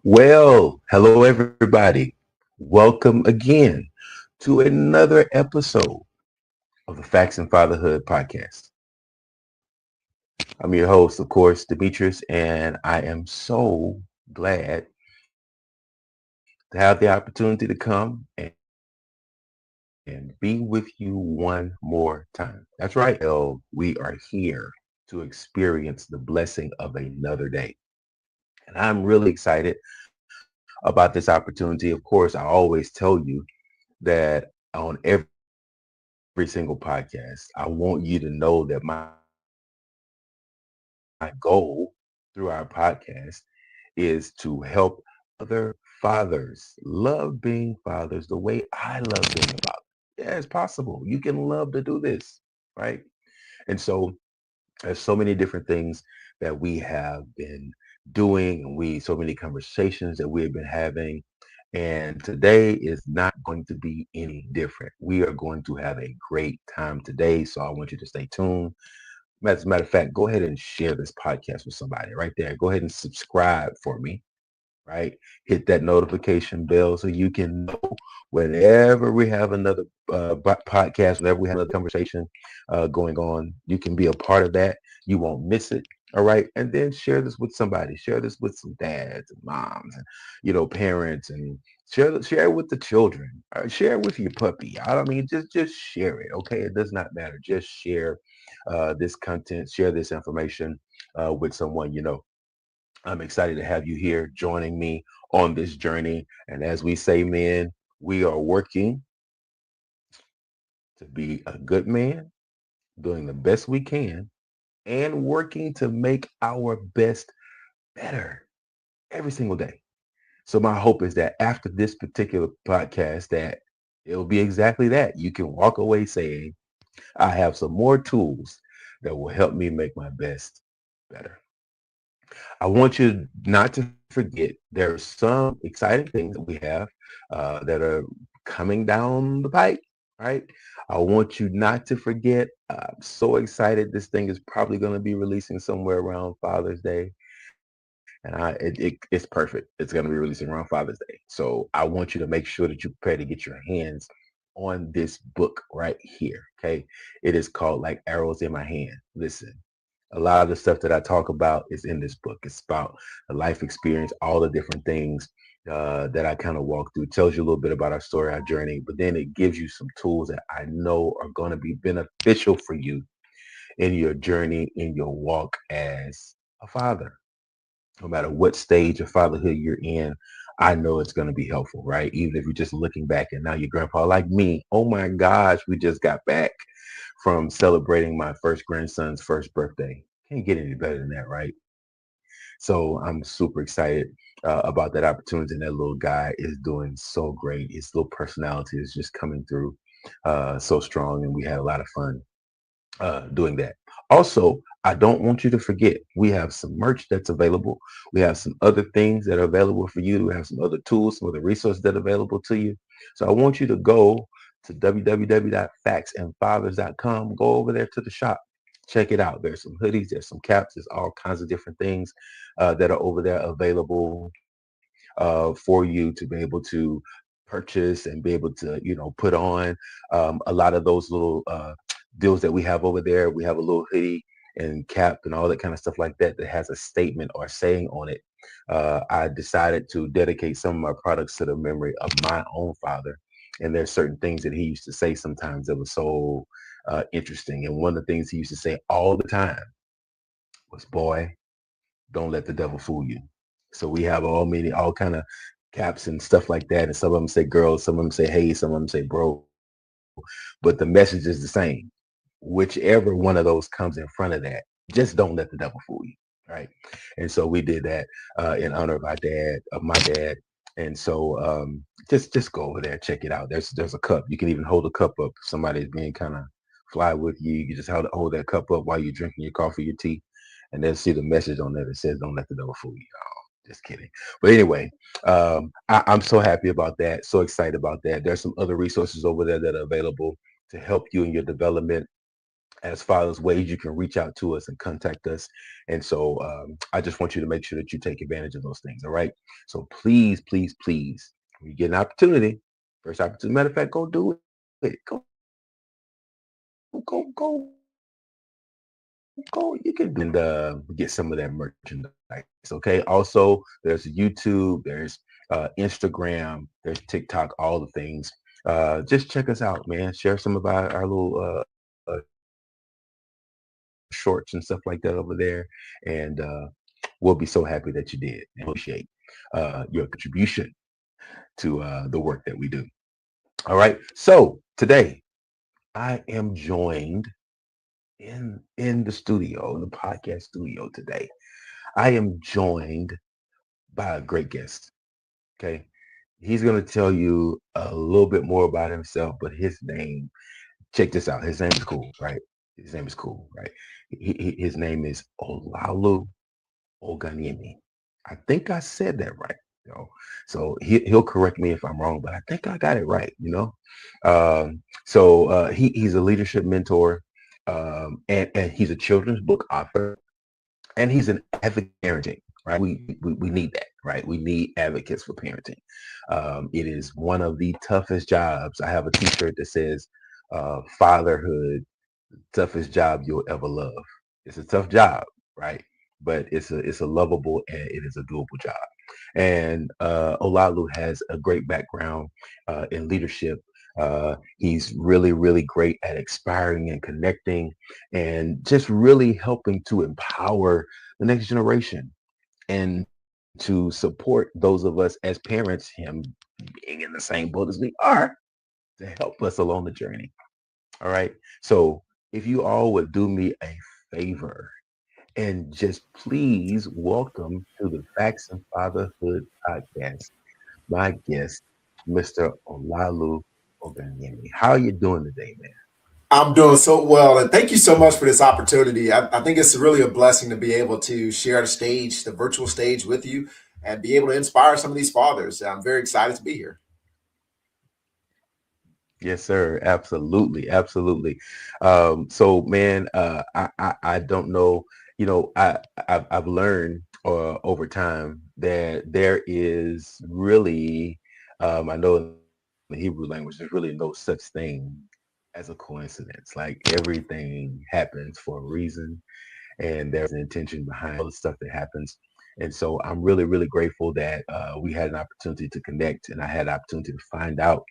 Well, hello everybody. Welcome again to another episode of the Facts and Fatherhood podcast. I'm your host, of course, Demetrius, and I am so glad to have the opportunity to come and be with you one more time. That's right, we are here to experience the blessing of another day. And I'm really excited about this opportunity. Of course, I always tell you that on every single podcast. I want you to know that my goal through our podcast is to help other fathers love being fathers the way I love being a father. Yeah, it's possible. You can love to do this, right? And so there's so many different things that we have been doing, and so many conversations that we have been having. And today is not going to be any different. We are going to have a great time today. So I want you to stay tuned. As a matter of fact, go ahead and share this podcast with somebody right there. Go ahead and subscribe for me, right? Hit that notification bell so you can know whenever we have another podcast, whenever we have another conversation going on, you can be a part of that. You won't miss it. All right. And then share this with somebody. Share this with some dads and moms and, parents, and share it with the children. Share it with your puppy. I don't mean, just share it. Okay. It does not matter. Just share this content, share this information with someone you know. I'm excited to have you here joining me on this journey. And as we say, men, we are working to be a good man, doing the best we can, and working to make our best better every single day. So my hope is that after this particular podcast, that it'll be exactly that. You can walk away saying, I have some more tools that will help me make my best better. I want you not to forget there are some exciting things that we have that are coming down the pike, right? I want you not to forget. I'm so excited. This thing is probably going to be releasing somewhere around Father's Day. And it's perfect. It's going to be releasing around Father's Day. So I want you to make sure that you prepare to get your hands on this book right here. Okay. It is called Like Arrows in My Hand. Listen, a lot of the stuff that I talk about is in this book. It's about a life experience, all the different things that I kind of walk through. It tells you a little bit about our story, our journey, but then it gives you some tools that I know are going to be beneficial for you in your journey, in your walk as a father. No matter what stage of fatherhood you're in, I know it's going to be helpful, right? Even if you're just looking back and now your grandpa, like me, oh my gosh, we just got back from celebrating my first grandson's first birthday. Can't get any better than that, right? So I'm super excited about that opportunity. And that little guy is doing so great. His little personality is just coming through so strong. And we had a lot of fun doing that. Also, I don't want you to forget, we have some merch that's available. We have some other things that are available for you. We have some other tools, some other resources that are available to you. So I want you to go to www.factsandfathers.com. Go over there to the shop. Check it out. There's some hoodies, there's some caps, there's all kinds of different things that are over there available for you to be able to purchase and be able to, put on a lot of those little deals that we have over there. We have a little hoodie and cap and all that kind of stuff like that that has a statement or saying on it. I decided to dedicate some of my products to the memory of my own father. And there's certain things that he used to say sometimes that was so interesting. And one of the things he used to say all the time was, boy, don't let the devil fool you. So we have all kind of caps and stuff like that. And some of them say girls, some of them say hey, some of them say bro. But the message is the same. Whichever one of those comes in front of that, just don't let the devil fool you. Right. And so we did that in honor of my dad. And so just go over there, check it out. There's a cup. You can even hold a cup up. If somebody's being kind of fly with you, you can just hold that cup up while you're drinking your coffee, your tea, and they'll see the message on there that says, don't let the devil fool you. Oh, just kidding. But anyway, I'm so happy about that. So excited about that. There's some other resources over there that are available to help you in your development as fathers, ways you can reach out to us and contact us. And so I just want you to make sure that you take advantage of those things. All right. So please, please, please, when you get an opportunity, first opportunity, matter of fact, go do it. Go. You can do and get some of that merchandise. Okay. Also, there's YouTube, there's Instagram, there's TikTok, all the things. Just check us out, man. Share some of our little shorts and stuff like that over there. And we'll be so happy that you did and appreciate your contribution to the work that we do. All right. So today I am joined in the studio, in the podcast studio today. I am joined by a great guest. Okay. He's going to tell you a little bit more about himself, but his name, check this out. His name is cool, right? His name is cool, right? His name is Olaolu Oguyemi. I think I said that right. You know, so he'll correct me if I'm wrong, but I think I got it right. He's a leadership mentor, and he's a children's book author, and he's an advocate for parenting. Right, we need that. Right, we need advocates for parenting. It is one of the toughest jobs. I have a T-shirt that says "Fatherhood toughest job you'll ever love." It's a tough job, right? But it's a lovable and it is a doable job. And Olaolu has a great background in leadership. He's really, really great at inspiring and connecting and just really helping to empower the next generation and to support those of us as parents, him being in the same boat as we are, to help us along the journey. All right. So if you all would do me a favor and just please welcome to the Facts and Fatherhood podcast, my guest, Mr. Olaolu Oguyemi. How are you doing today, man? I'm doing so well, and thank you so much for this opportunity. I think it's really a blessing to be able to share the stage, the virtual stage with you, and be able to inspire some of these fathers. I'm very excited to be here. Yes, sir. Absolutely, absolutely. So, man, I don't know. I've learned over time that there is really, I know in the Hebrew language, there's really no such thing as a coincidence. Like everything happens for a reason and there's an intention behind all the stuff that happens. And so I'm really, really grateful that we had an opportunity to connect, and I had an opportunity to find out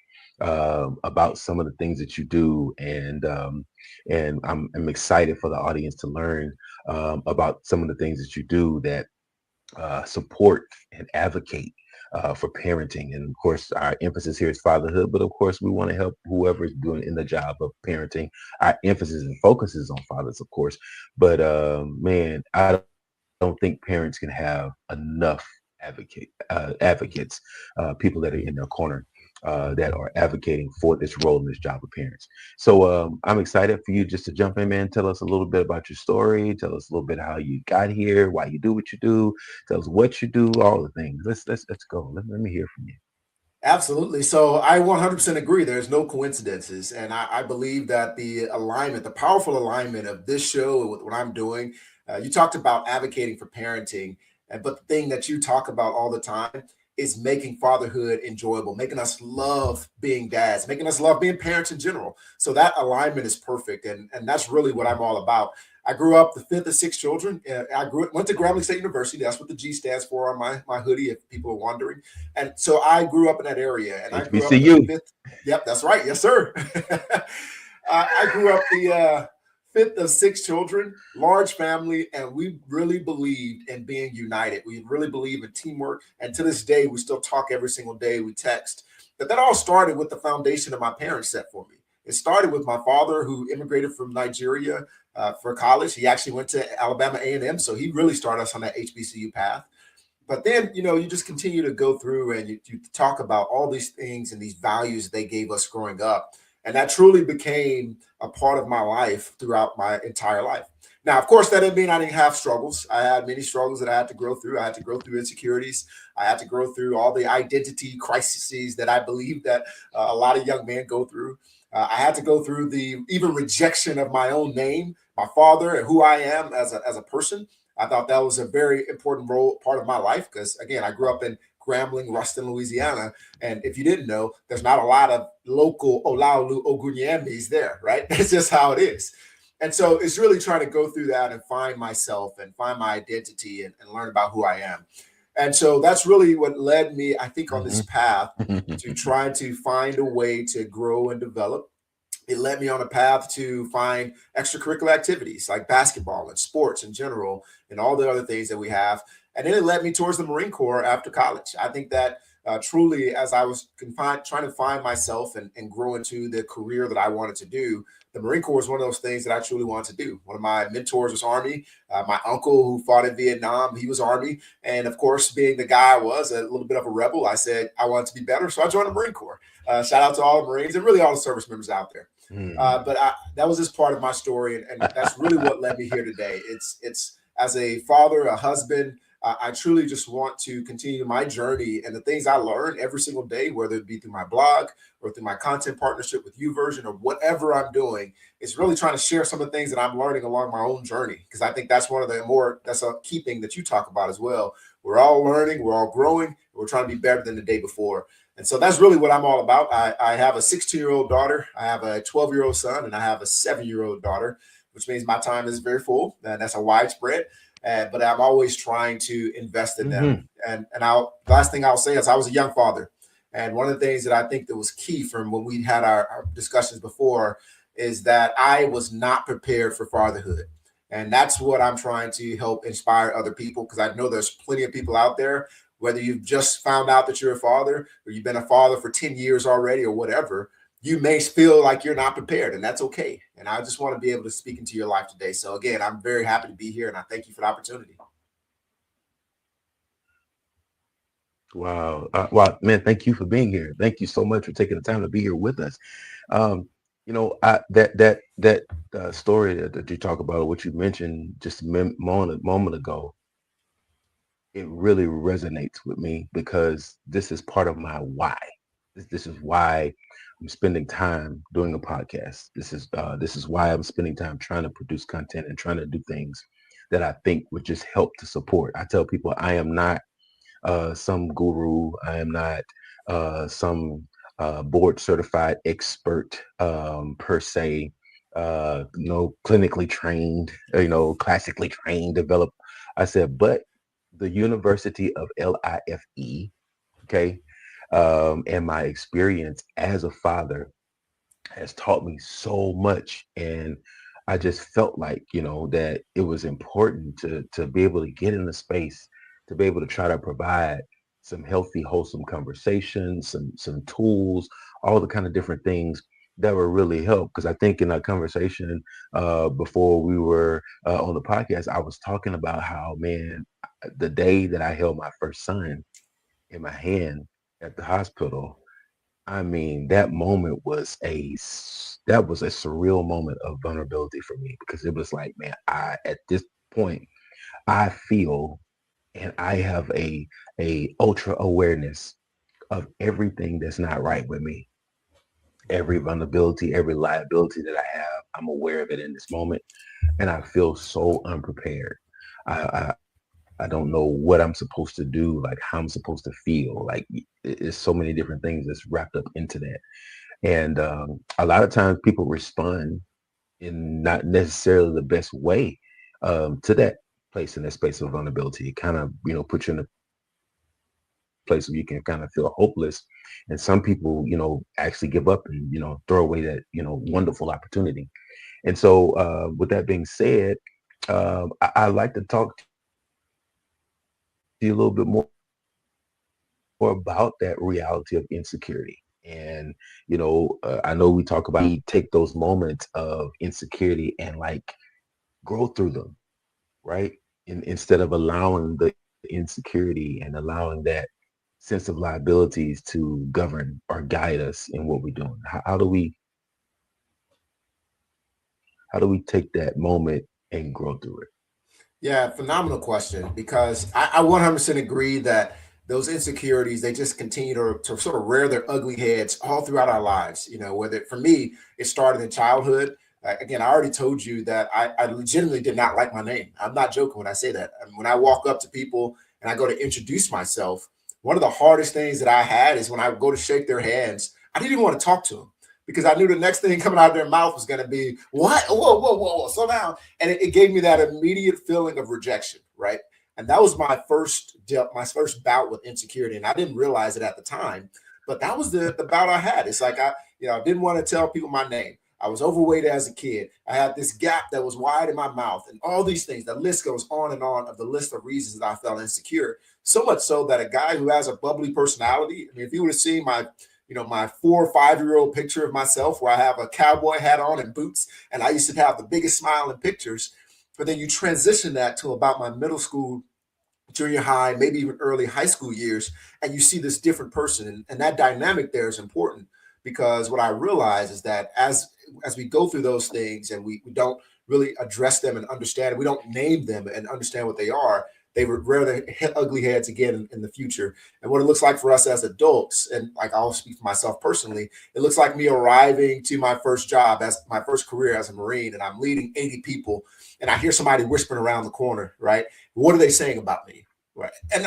about some of the things that you do, and I'm excited for the audience to learn about some of the things that you do that support and advocate for parenting. And of course, our emphasis here is fatherhood, but of course, we want to help whoever is doing in the job of parenting. Our emphasis and focus is on fathers, of course. But man, I don't think parents can have enough advocates, people that are in their corner. That are advocating for this role in this job of parents. So I'm excited for you just to jump in, man. Tell us a little bit about your story. Tell us a little bit how you got here, why you do what you do. Tell us what you do, all the things. Let's go. Let me hear from you. Absolutely. So I 100% agree. There's no coincidences. And I believe that the alignment, the powerful alignment of this show with what I'm doing, you talked about advocating for parenting, but the thing that you talk about all the time is making fatherhood enjoyable, making us love being dads, making us love being parents in general. So that alignment is perfect. And that's really what I'm all about. I grew up the fifth of six children. Went to Grambling State University. That's what the G stands for on my hoodie, if people are wondering. And so I grew up in that area, and I grew up the HBCU. fifth. Yep, that's right. Yes, sir. I grew up the fifth of six children, large family, and we really believed in being united. We really believe in teamwork, and to this day, we still talk every single day. We text. But that all started with the foundation that my parents set for me. It started with my father, who immigrated from Nigeria for college. He actually went to Alabama A&M, so he really started us on that HBCU path. But then, you just continue to go through and you talk about all these things and these values they gave us growing up. And that truly became a part of my life throughout my entire life. Now, of course, that didn't mean I didn't have struggles. I had many struggles that I had to grow through. I had to grow through insecurities. I had to grow through all the identity crises that I believe that a lot of young men go through. I had to go through the even rejection of my own name, my father, and who I am as a person. I thought that was a very important role part of my life because again, I grew up in Grambling, Ruston, Louisiana, and if you didn't know, there's not a lot of local Olaolu Oguyemi's there, right? It's just how it is. And so it's really trying to go through that and find myself and find my identity and learn about who I am. And so that's really what led me, I think, on this path to trying to find a way to grow and develop. It led me on a path to find extracurricular activities like basketball and sports in general and all the other things that we have. And then it led me towards the Marine Corps after college. I think that truly, as I was trying to find myself and grow into the career that I wanted to do, the Marine Corps was one of those things that I truly wanted to do. One of my mentors was Army. My uncle who fought in Vietnam, he was Army. And of course, being the guy I was, a little bit of a rebel, I said I wanted to be better. So I joined the Marine Corps. Shout out to all the Marines and really all the service members out there. That was just part of my story, and that's really what led me here today. It's as a father, a husband. I truly just want to continue my journey and the things I learn every single day, whether it be through my blog or through my content partnership with YouVersion or whatever I'm doing. It's really trying to share some of the things that I'm learning along my own journey because I think that's one of the that's a key thing that you talk about as well. We're all learning, we're all growing, we're trying to be better than the day before. And so that's really what I'm all about. I have a 16-year-old daughter, I have a 12-year-old son, and I have a 7-year-old daughter, which means my time is very full. And that's a widespread. But I'm always trying to invest in them. And the last thing I'll say is I was a young father. And one of the things that I think that was key from when we had our discussions before is that I was not prepared for fatherhood. And that's what I'm trying to help inspire other people because I know there's plenty of people out there, whether you've just found out that you're a father or you've been a father for 10 years already or whatever, you may feel like you're not prepared, and that's okay. And I just want to be able to speak into your life today. So again, I'm very happy to be here, and I thank you for the opportunity. Wow. Wow, man, thank you for being here. Thank you so much for taking the time to be here with us. Um, that story that you talk about, what you mentioned just a moment ago, it really resonates with me because this is part of my why. This is why I'm spending time doing a podcast. This is why I'm spending time trying to produce content and trying to do things that I think would just help to support. I tell people I am not some guru. I am not some board certified expert per se. Clinically trained, classically trained, developed. I said, but the University of LIFE, okay, and my experience as a father has taught me so much, and I just felt like that it was important to be able to get in the space to be able to try to provide some healthy wholesome conversations, some tools, all the kind of different things that will really help. Because I think in our conversation before we were on the podcast, I was talking about how, man, the day that I held my first son in my hand at the hospital, I mean, that was a surreal moment of vulnerability for me because it was like, man, at this point, I feel and I have a ultra awareness of everything that's not right with me. Every vulnerability, every liability that I have, I'm aware of it in this moment, and I feel so unprepared. I don't know what I'm supposed to do, like how I'm supposed to feel. Like it's so many different things that's wrapped up into that. And a lot of times people respond in not necessarily the best way to that place in that space of vulnerability. It kind of, puts you in a place where you can kind of feel hopeless. And some people, actually give up and, throw away that, wonderful opportunity. And so with that being said, I like to talk to you a little bit more about that reality of insecurity. And, I know we talk about we take those moments of insecurity and like grow through them, right? Instead of allowing the insecurity and allowing that sense of liabilities to govern or guide us in what we're doing. How do we take that moment and grow through it? Yeah, phenomenal question because I 100% agree that those insecurities, they just continue to sort of rear their ugly heads all throughout our lives. You know, whether for me, it started in childhood. Again, I already told you that I legitimately did not like my name. I'm not joking when I say that. I mean, when I walk up to people and I go to introduce myself, one of the hardest things that I had is when I would go to shake their hands, I didn't even want to talk to them because I knew the next thing coming out of their mouth was going to be, what? Whoa, whoa, whoa, whoa. So now, and it gave me that immediate feeling of rejection, right? And that was my first bout with insecurity. And I didn't realize it at the time, but that was the bout I had. It's like I didn't want to tell people my name. I was overweight as a kid. I had this gap that was wide in my mouth, and all these things. The list goes on and on of the list of reasons that I felt insecure. So much so that a guy who has a bubbly personality, I mean, if you would have seen my 4 or 5 year old picture of myself where I have a cowboy hat on and boots, and I used to have the biggest smile in pictures. But then you transition that to about my middle school, junior high, maybe even early high school years, and you see this different person. And that dynamic there is important because what I realize is that as we go through those things and we don't really address them and understand, we don't name them and understand what they are, they would rear their ugly heads again in the future. And what it looks like for us as adults, and like I'll speak for myself personally, it looks like me arriving to my first job as my first career as a Marine, and I'm leading 80 people, and I hear somebody whispering around the corner, right? What are they saying about me? Right. And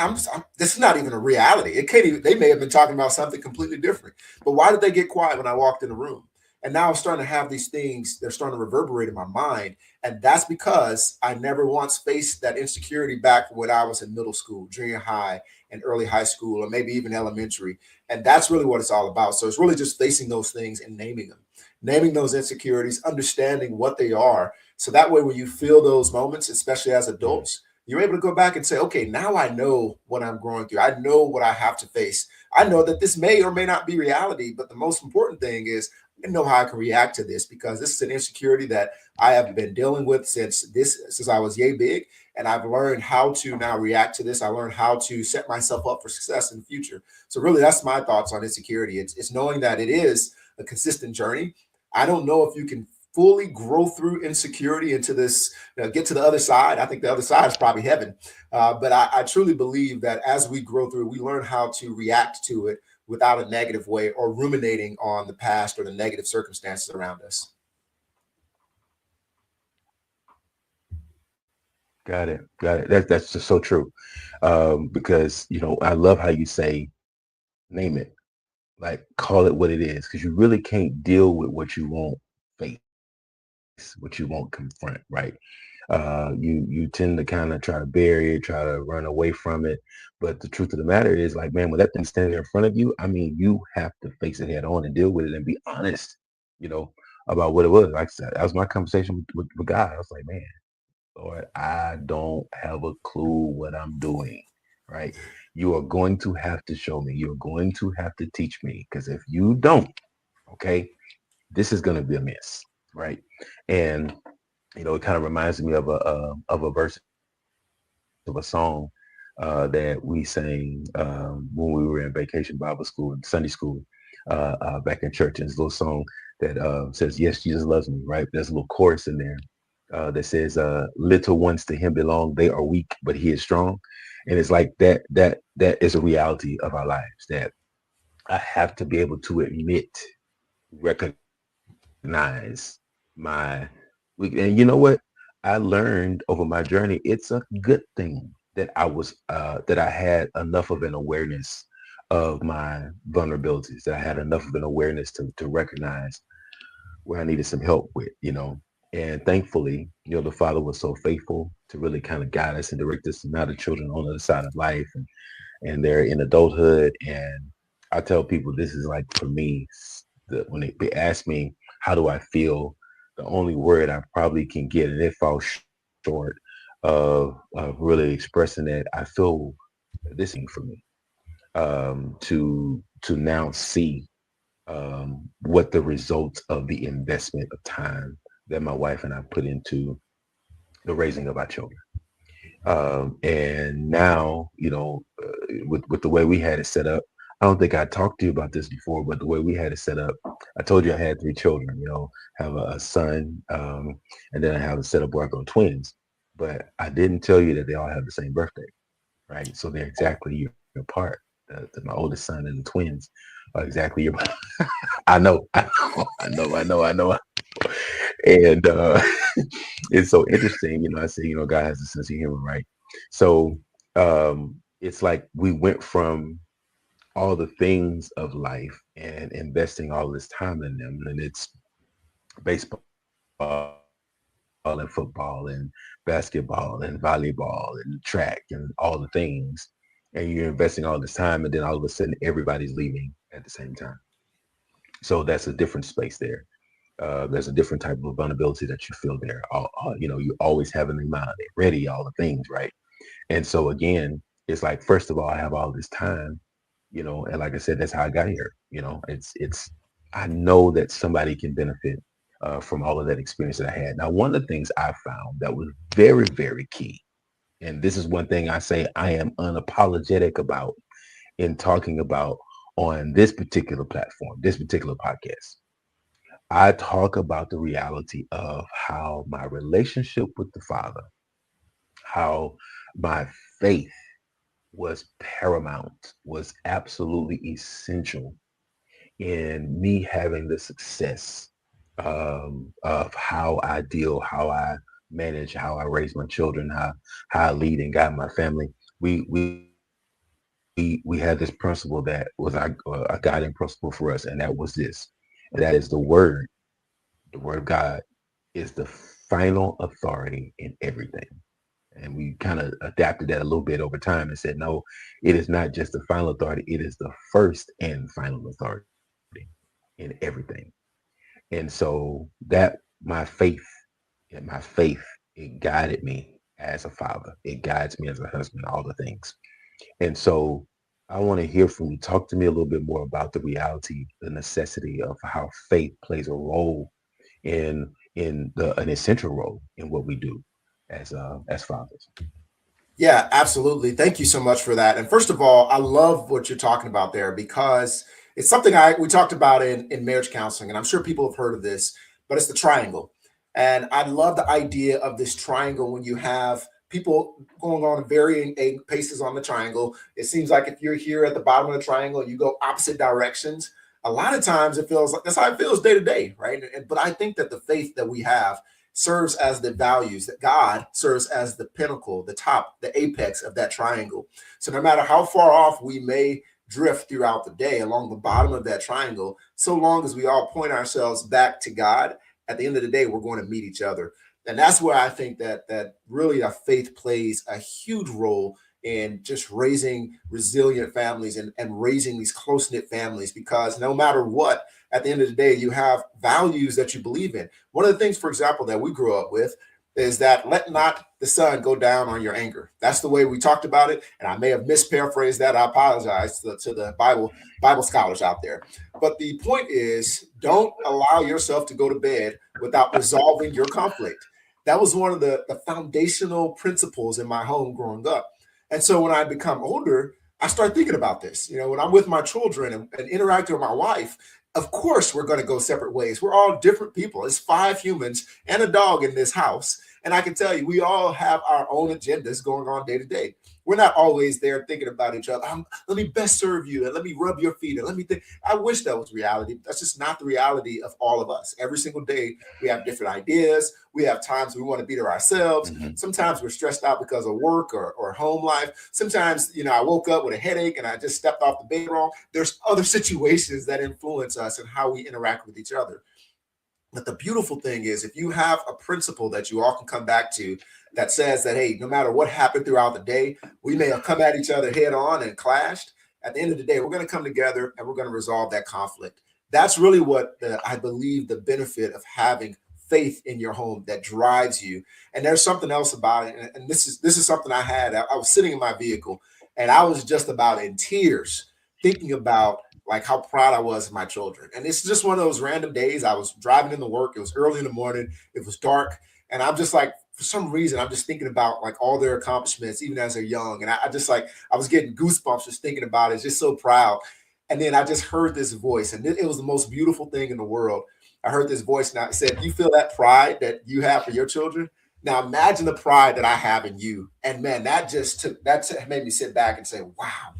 this is not even a reality. It can't even, they may have been talking about something completely different. But why did they get quiet when I walked in the room? And now I'm starting to have these things, they're starting to reverberate in my mind. And that's because I never once faced that insecurity back when I was in middle school, junior high, and early high school, or maybe even elementary. And that's really what it's all about. So it's really just facing those things and naming those insecurities, understanding what they are. So that way, when you feel those moments, especially as Mm. adults, you're able to go back and say, okay, now I know what I'm going through. I know what I have to face. I know that this may or may not be reality, but the most important thing is I know how I can react to this because this is an insecurity that I have been dealing with since I was yay big. And I've learned how to now react to this. I learned how to set myself up for success in the future. So really that's my thoughts on insecurity. It's knowing that it is a consistent journey. I don't know if you can fully grow through insecurity into this, get to the other side. I think the other side is probably heaven. But I truly believe that as we grow through, we learn how to react to it without a negative way or ruminating on the past or the negative circumstances around us. Got it. Got it. That's just so true. Because I love how you say name it, like call it what it is, because you really can't deal with what you won't face, what you won't confront, right? You tend to kind of try to bury it, try to run away from it. But the truth of the matter is, like, man, when that thing's standing in front of you, I mean, you have to face it head on and deal with it and be honest, you know, about what it was. Like I said, that was my conversation with God. I was like, man, Lord, I don't have a clue what I'm doing, right? You are going to have to show me. You're going to have to teach me. Because if you don't, okay, this is going to be a mess, right? And it kind of reminds me of a verse of a song that we sang when we were in vacation Bible school and Sunday school back in church. And it's a little song that says, "Yes, Jesus loves me." Right? There's a little chorus in there that says, "Little ones to Him belong. They are weak, but He is strong." And it's like that. That is a reality of our lives. That I have to be able to admit, recognize my weak. And you know what? I learned over my journey, it's a good thing that I had enough of an awareness of my vulnerabilities, that I had enough of an awareness to recognize where I needed some help with, And thankfully, the Father was so faithful to really kind of guide us and direct us. And now the children on the other side of life, and they're in adulthood. And I tell people this is like, for me, when they ask me, how do I feel? The only word I probably can get, and it falls short of really expressing that, I feel this thing for me, to now see what the results of the investment of time that my wife and I put into the raising of our children. And now, with the way we had it set up, I don't think I talked to you about this before, but the way we had it set up, I told you I had 3 children, have a son, and then I have a set of Barco twins. But I didn't tell you that they all have the same birthday, right? So they're exactly apart. My oldest son and the twins are exactly your. I know, I know, I know, I know, I know. And it's so interesting. I say, God has a sense of humor, right? So it's like we went from all the things of life and investing all this time in them, and it's baseball and football and basketball and volleyball and track and all the things, and you're investing all this time, and then all of a sudden everybody's leaving at the same time. So that's a different space there. There's a different type of vulnerability that you feel there. You always having the mind ready, all the things, right? And so again, it's like, first of all, I have all this time, and like I said, that's how I got here. It's I know that somebody can benefit from all of that experience that I had. Now, one of the things I found that was very, very key, and this is one thing I say I am unapologetic about in talking about on this particular platform, this particular podcast. I talk about the reality of how my relationship with the Father, how my faith was paramount, was absolutely essential in me having the success of how I deal, how I manage, how I raise my children, how I lead and guide my family. We had this principle that was a guiding principle for us, and that was this, and that is the word. The word of God is the final authority in everything. And we kind of adapted that a little bit over time and said, no, it is not just the final authority, it is the first and final authority in everything. And so that my faith and my faith, it guided me as a father. It guides me as a husband, all the things. And so I want to hear from you. Talk to me a little bit more about the reality, the necessity of how faith plays a role in an essential role in what we do as fathers. Yeah, absolutely. Thank you so much for that. And first of all, I love what you're talking about there because it's something I we talked about in marriage counseling, and I'm sure people have heard of this, but it's the triangle. And I love the idea of this triangle when you have people going on varying paces on the triangle. It seems like if you're here at the bottom of the triangle and you go opposite directions, a lot of times it feels like that's how it feels day to day, right? But I think that the faith that we have serves as the values, that God serves as the pinnacle, the top, the apex of that triangle. So no matter how far off we may drift throughout the day along the bottom of that triangle, so long as we all point ourselves back to God, at the end of the day, we're going to meet each other. And that's where I think that really our faith plays a huge role in just raising resilient families and raising these close-knit families, because no matter what, at the end of the day, you have values that you believe in. One of the things, for example, that we grew up with is that let not the sun go down on your anger. That's the way we talked about it. And I may have misparaphrased that. I apologize to the Bible scholars out there. But the point is, don't allow yourself to go to bed without resolving your conflict. That was one of the foundational principles in my home growing up. And so when I become older, I start thinking about this. When I'm with my children and interacting with my wife, of course we're going to go separate ways. We're all different people. It's 5 humans and a dog in this house. And I can tell you, we all have our own agendas going on day to day. We're not always there thinking about each other. Let me best serve you, and let me rub your feet, and let me think. I wish that was reality. That's just not the reality of all of us. Every single day, we have different ideas. We have times we want to be there ourselves. Mhm. Sometimes we're stressed out because of work or home life. Sometimes, I woke up with a headache and I just stepped off the bed wrong. There's other situations that influence us and how we interact with each other. But the beautiful thing is, if you have a principle that you all can come back to that says that, hey, no matter what happened throughout the day, we may have come at each other head on and clashed. At the end of the day, we're going to come together and we're going to resolve that conflict. That's really what I believe the benefit of having faith in your home that drives you. And there's something else about it. And this is something I had. I was sitting in my vehicle and I was just about in tears thinking about like how proud I was of my children. And it's just one of those random days. I was driving into work. It was early in the morning. It was dark. And I'm just like, for some reason, I'm just thinking about like all their accomplishments, even as they're young. And I just like, I was getting goosebumps just thinking about it, just so proud. And then I just heard this voice, and it was the most beautiful thing in the world. I heard this voice now. It said, "You feel that pride that you have for your children? Now imagine the pride that I have in you." And man, that made me sit back and say, wow,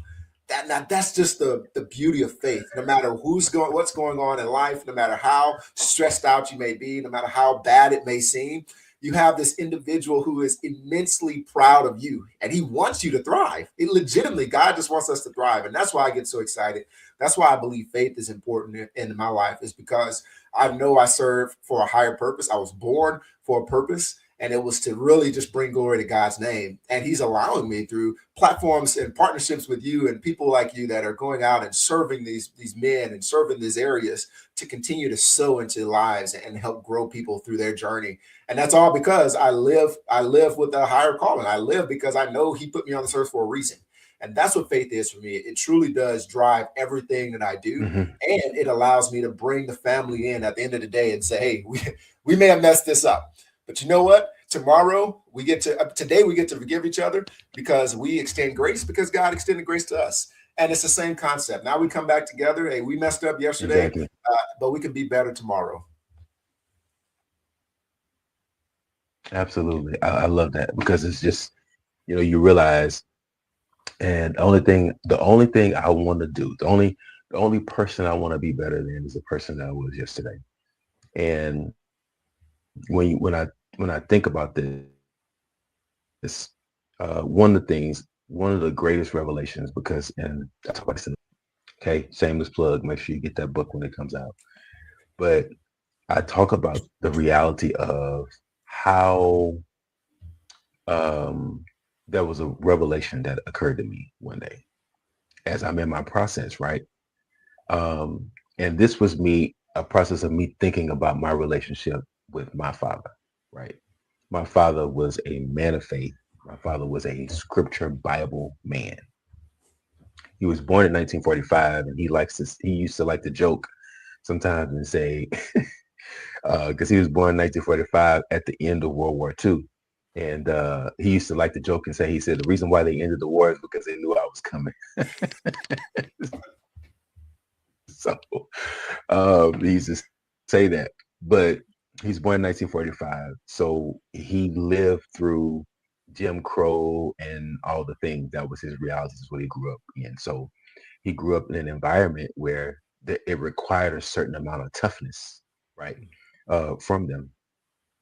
That's just the beauty of faith. No matter what's going on in life, no matter how stressed out you may be, no matter how bad it may seem, you have this individual who is immensely proud of you, and he wants you to thrive. It legitimately, God just wants us to thrive, and that's why I get so excited. That's why I believe faith is important in my life, is because I know I serve for a higher purpose. I was born for a purpose, and it was to really just bring glory to God's name. And He's allowing me through platforms and partnerships with you and people like you that are going out and serving these men and serving these areas to continue to sow into lives and help grow people through their journey. And that's all because I live with a higher calling. I live because I know He put me on this earth for a reason. And that's what faith is for me. It truly does drive everything that I do. Hmm. And it allows me to bring the family in at the end of the day and say, hey, we may have messed this up. But you know what? Today we get to forgive each other because we extend grace because God extended grace to us. And it's the same concept. Now we come back together. Hey, we messed up yesterday, Exactly. but we can be better tomorrow. Absolutely. I love that because it's just, you realize, and the only thing I want to do, the only person I want to be better than is the person that I was yesterday. And when I think about this, one of the greatest revelations, because, and I talk about this, okay, shameless plug, make sure you get that book when it comes out. But I talk about the reality of how um, there was a revelation that occurred to me one day as I'm in my process, right? And this was a process of me thinking about my relationship with my father, right? My father was a man of faith. My father was a scripture Bible man. He was born in 1945, and he used to like to joke sometimes and say, because he was born in 1945 at the end of World War II. And he used to like to joke and say, he said, the reason why they ended the war is because they knew I was coming. So he used to say that. But he's born in 1945. So he lived through Jim Crow and all the things. That was his reality, is what he grew up in. So he grew up in an environment where it required a certain amount of toughness, right, from them.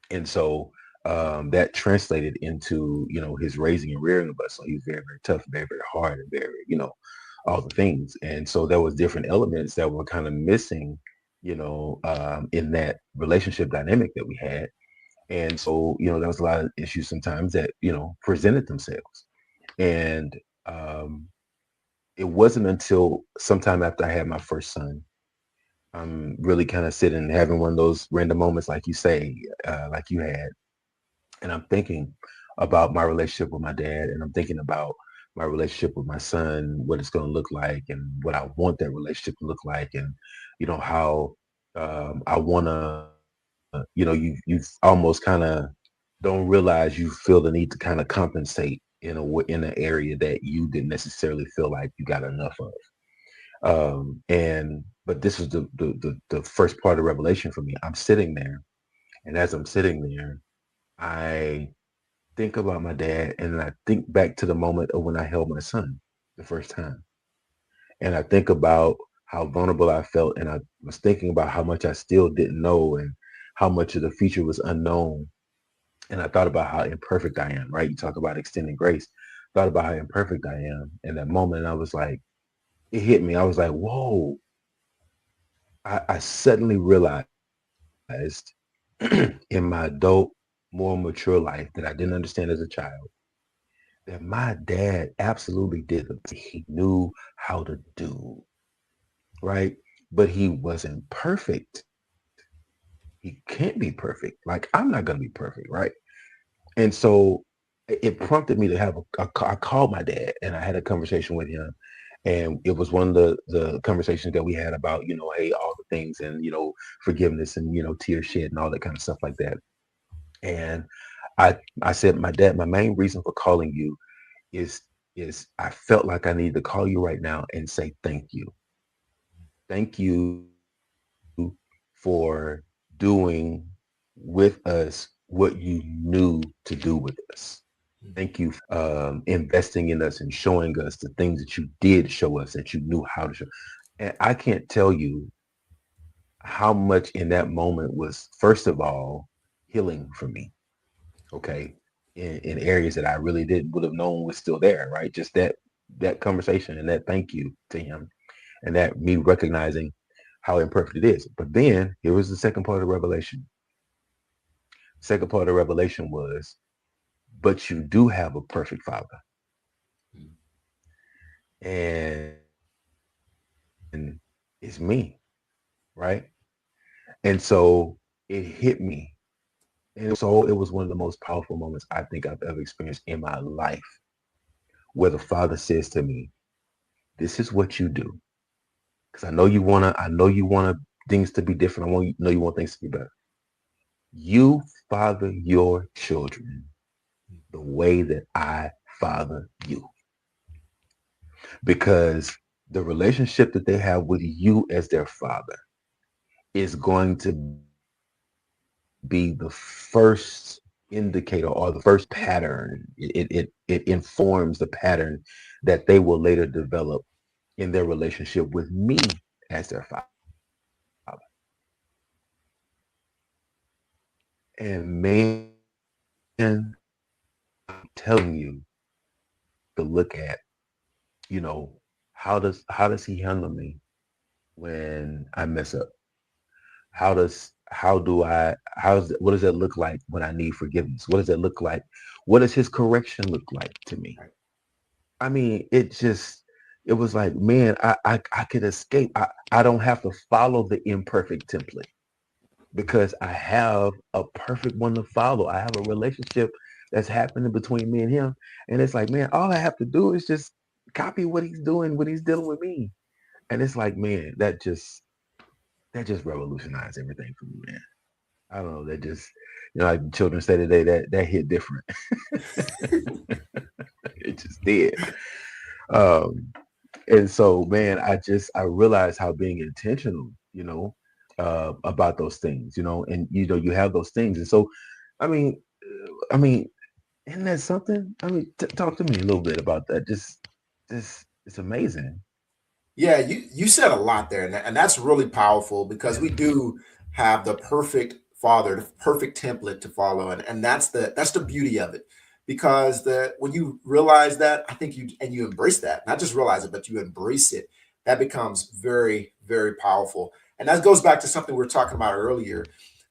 And so that translated into, his raising and rearing of us. So he was very, very tough, very, very hard, and very, all the things. And so there was different elements that were kind of missing, in that relationship dynamic that we had. And so, there was a lot of issues sometimes that, presented themselves. And it wasn't until sometime after I had my first son, I'm really kind of sitting and having one of those random moments, like you say, like you had, and I'm thinking about my relationship with my dad, and I'm thinking about my relationship with my son, what it's going to look like, and what I want that relationship to look like, and how I want to, you almost kind of don't realize you feel the need to kind of compensate in an area that you didn't necessarily feel like you got enough of. And but this is the first part of revelation for me. I'm sitting there, and as I'm sitting there, I think about my dad, and I think back to the moment of when I held my son the first time. And I think about how vulnerable I felt, and I was thinking about how much I still didn't know, and how much of the future was unknown. And I thought about how imperfect I am, right? You talk about extending grace. Thought about how imperfect I am in that moment. And I was like, it hit me. I was like, whoa. I suddenly realized in my adult, more mature life that I didn't understand as a child, that my dad absolutely did the best he knew how to do, right? But he wasn't perfect. He can't be perfect. Like, I'm not going to be perfect, right? And so it prompted me to I called my dad, and I had a conversation with him. And it was one of the conversations that we had about, hey, all the things, and, forgiveness, and, tears shed and all that kind of stuff like that. And I said, my dad, my main reason for calling you is I felt like I need to call you right now and say thank you. Thank you for doing with us what you knew to do with us. Thank you investing in us and showing us the things that you did show us that you knew how to show. And I can't tell you how much in that moment was, first of all, healing for me. Okay. In areas that I really didn't would have known was still there, right? Just that conversation and that thank you to him and that me recognizing how imperfect it is. But then here was the second part of the revelation. Second part of the revelation was, but you do have a perfect father. Mm. And it's me, right? And so it hit me. And so it was one of the most powerful moments I think I've ever experienced in my life, where the father says to me, this is what you do. Because I know you wanna things to be different. Know you want things to be better. You father your children the way that I father you. Because the relationship that they have with you as their father is going to be the first indicator or the first pattern. It informs the pattern that they will later develop in their relationship with me as their father. And man, telling you to look at, you know, how does he handle me when I mess up? What does that look like when I need forgiveness? What does that look like? What does his correction look like to me? Right. I mean, it was like, man, I could escape. I don't have to follow the imperfect template because I have a perfect one to follow. I have a relationship that's happening between me and him. And it's like, man, all I have to do is just copy what he's doing when he's dealing with me. And it's like, man, that just revolutionized everything for me, man. I don't know. That just, like children say today, that hit different. It just did. Um, and so, man, I realized how being intentional, about those things, and you have those things, and so, I mean, I mean, isn't that something? I mean, talk to me a little bit about that. Just, it's amazing. Yeah, you said a lot there, and that's really powerful because Yeah. we do have the perfect father, the perfect template to follow, and that's the beauty of it. Because the when you realize that, I think you embrace that, not just realize it, but you embrace it. That becomes very, very powerful, and that goes back to something we were talking about earlier.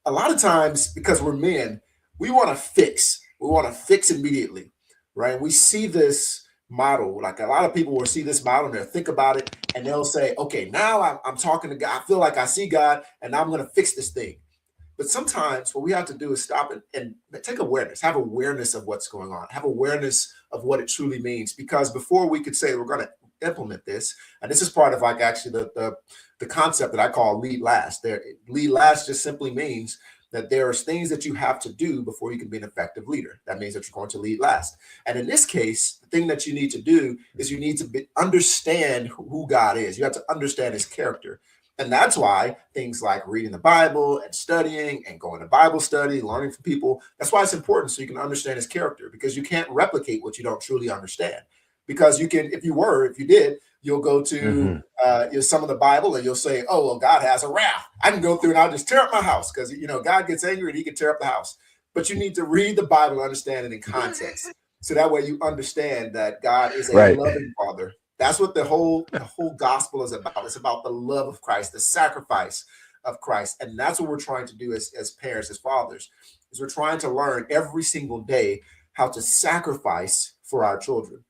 A lot of times, because we're men, we want to fix immediately, right? We see this model, like a lot of people will see this model and they'll think about it and they'll say, okay, now I'm talking to God. I feel like I see God and now I'm going to fix this thing. But sometimes what we have to do is stop and take awareness, have awareness of what's going on, have awareness of what it truly means. Because before we could say we're going to implement this, and this is part of like actually the concept that I call lead last. There, lead last just simply means that there are things that you have to do before you can be an effective leader. That means that you're going to lead last. And in this case, the thing that you need to do is you need to understand who God is. You have to understand his character. And that's why things like reading the Bible and studying and going to Bible study, learning from people, that's why it's important so you can understand his character because you can't replicate what you don't truly understand. Because you can, if you did, you'll go to Hmm. some of the Bible and you'll say, oh, well, God has a wrath. I can go through and I'll just tear up my house because, God gets angry and he can tear up the house. But you need to read the Bible and understand it in context. So that way you understand that God is a Right. loving father. That's what the whole gospel is about. It's about the love of Christ, the sacrifice of Christ. And that's what we're trying to do as parents, as fathers, is we're trying to learn every single day how to sacrifice for our children.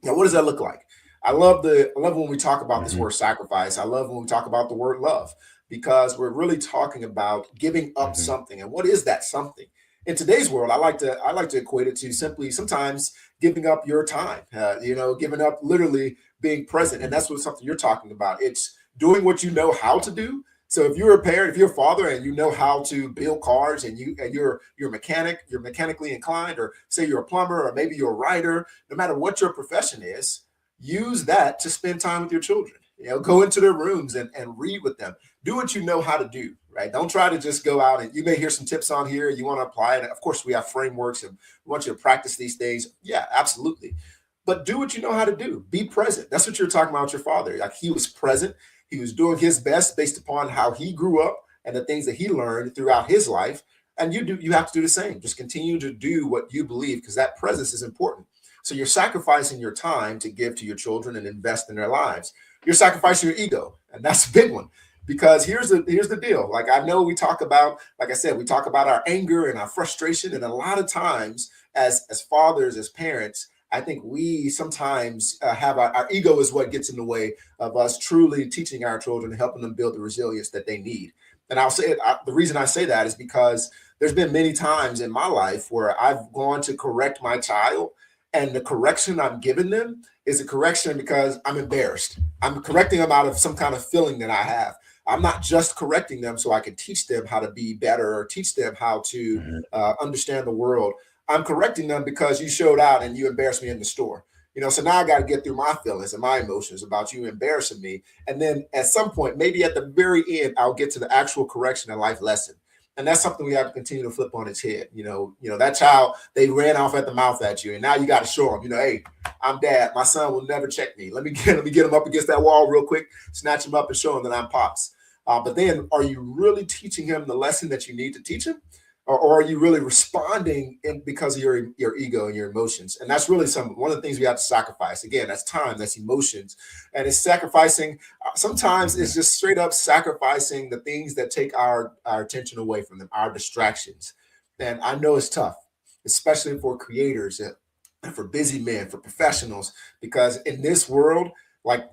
Now, what does that look like? I love when we talk about this Hmm. word sacrifice. I love when we talk about the word love because we're really talking about giving up Hmm. something. And what is that something? In today's world, I like to equate it to simply sometimes giving up your time. Giving up literally being present, and Hmm. that's what something you're talking about. It's doing what you know how to do. So if you're a parent, if you're a father, and you know how to build cars, and you're a mechanic, you're mechanically inclined, or say you're a plumber, or maybe you're a writer, no matter what your profession is, use that to spend time with your children. Go into their rooms and read with them. Do what you know how to do, right? Don't try to just go out and you may hear some tips on here. You want to apply it. Of course, we have frameworks and we want you to practice these things. Yeah, absolutely. But do what you know how to do. Be present. That's what you're talking about with your father. Like he was present. He was doing his best based upon how he grew up and the things that he learned throughout his life. And you have to do the same. Just continue to do what you believe because that presence is important. So you're sacrificing your time to give to your children and invest in their lives. You're sacrificing your ego, and that's a big one. Because here's the deal. Like I know we talk about, like I said, we talk about our anger and our frustration, and a lot of times as fathers, as parents, I think we sometimes have our ego is what gets in the way of us truly teaching our children and helping them build the resilience that they need. And I'll say it. The reason I say that is because there's been many times in my life where I've gone to correct my child, and the correction I'm giving them is a correction because I'm embarrassed. I'm correcting them out of some kind of feeling that I have. I'm not just correcting them so I can teach them how to be better or teach them how to understand the world. I'm correcting them because you showed out and you embarrassed me in the store. So now I got to get through my feelings and my emotions about you embarrassing me. And then at some point, maybe at the very end, I'll get to the actual correction and life lesson. And that's something we have to continue to flip on its head. That child, they ran off at the mouth at you. And now you got to show them, hey, I'm dad. My son will never check me. Let me get him up against that wall real quick, snatch him up and show him that I'm pops. But then are you really teaching him the lesson that you need to teach him? Or are you really responding because of your ego and your emotions? And that's really one of the things we have to sacrifice. Again, that's time, that's emotions. And it's sacrificing. Sometimes it's just straight up sacrificing the things that take our attention away from them, our distractions. And I know it's tough, especially for creators and for busy men, for professionals, because in this world, like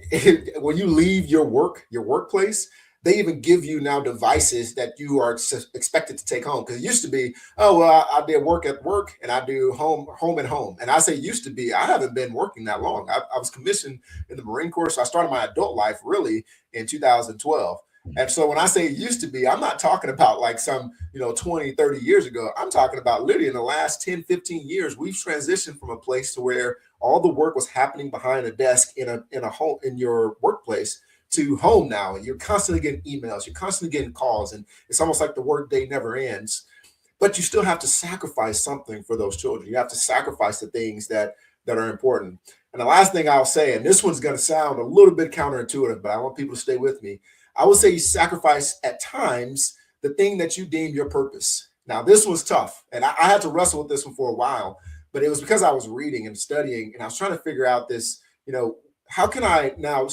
when you leave your workplace, they even give you now devices that you are expected to take home. Because it used to be, oh, well, I did work at work and I do home and home. And I say used to be, I haven't been working that long. I was commissioned in the Marine Corps. So I started my adult life really in 2012. And so when I say it used to be, I'm not talking about like some, 20, 30 years ago. I'm talking about literally in the last 10, 15 years, we've transitioned from a place to where all the work was happening behind a desk in a home, in your workplace, to home now, and you're constantly getting emails, you're constantly getting calls, and it's almost like the work day never ends. But you still have to sacrifice something for those children. You have to sacrifice the things that are important. And the last thing I'll say, and this one's going to sound a little bit counterintuitive, but I want people to stay with me. I would say you sacrifice at times the thing that you deem your purpose. Now, this was tough, and I had to wrestle with this one for a while, but it was because I was reading and studying, and I was trying to figure out this, how can I now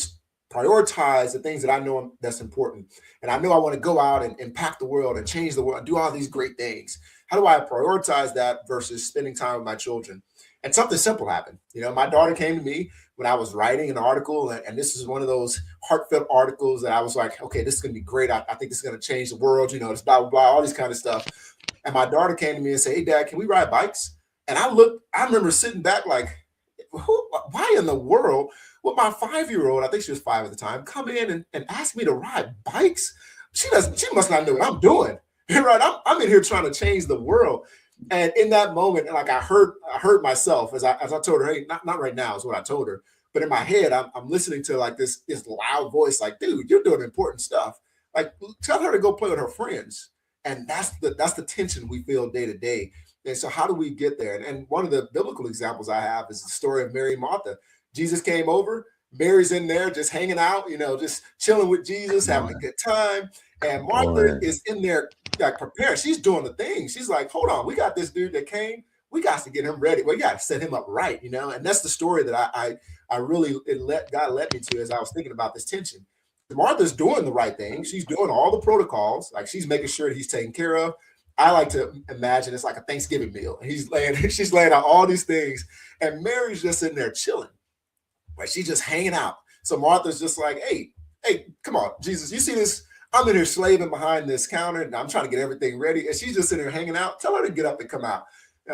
prioritize the things that I know that's important. And I know I want to go out and impact the world and change the world and do all these great things. How do I prioritize that versus spending time with my children? And something simple happened. My daughter came to me when I was writing an article, and this is one of those heartfelt articles that I was like, okay, this is going to be great. I think this is going to change the world. It's blah, blah, blah, all these kind of stuff. And my daughter came to me and said, hey, Dad, can we ride bikes? And I remember sitting back like, why in the world would my 5-year-old, I think she was 5 at the time, come in and ask me to ride bikes? She must not know what I'm doing. Right? I'm in here trying to change the world. And in that moment, like I heard myself as I told her, hey, not right now is what I told her. But in my head, I'm listening to like this loud voice, like, dude, you're doing important stuff. Like, tell her to go play with her friends. And that's the tension we feel day to day. And so how do we get there? And one of the biblical examples I have is the story of Mary and Martha. Jesus came over, Mary's in there just hanging out, just chilling with Jesus, having a good time. And Martha is in there like prepared. She's doing the thing. She's like, hold on, we got this dude that came. We got to get him ready. We got to set him up right, And that's the story that I really God led me to as I was thinking about this tension. Martha's doing the right thing. She's doing all the protocols. Like she's making sure that he's taken care of. I like to imagine it's like a Thanksgiving meal. And she's laying out all these things. And Mary's just in there chilling. Right? She's just hanging out. So Martha's just like, hey, come on, Jesus, you see this? I'm in here slaving behind this counter and I'm trying to get everything ready. And she's just in there hanging out. Tell her to get up and come out,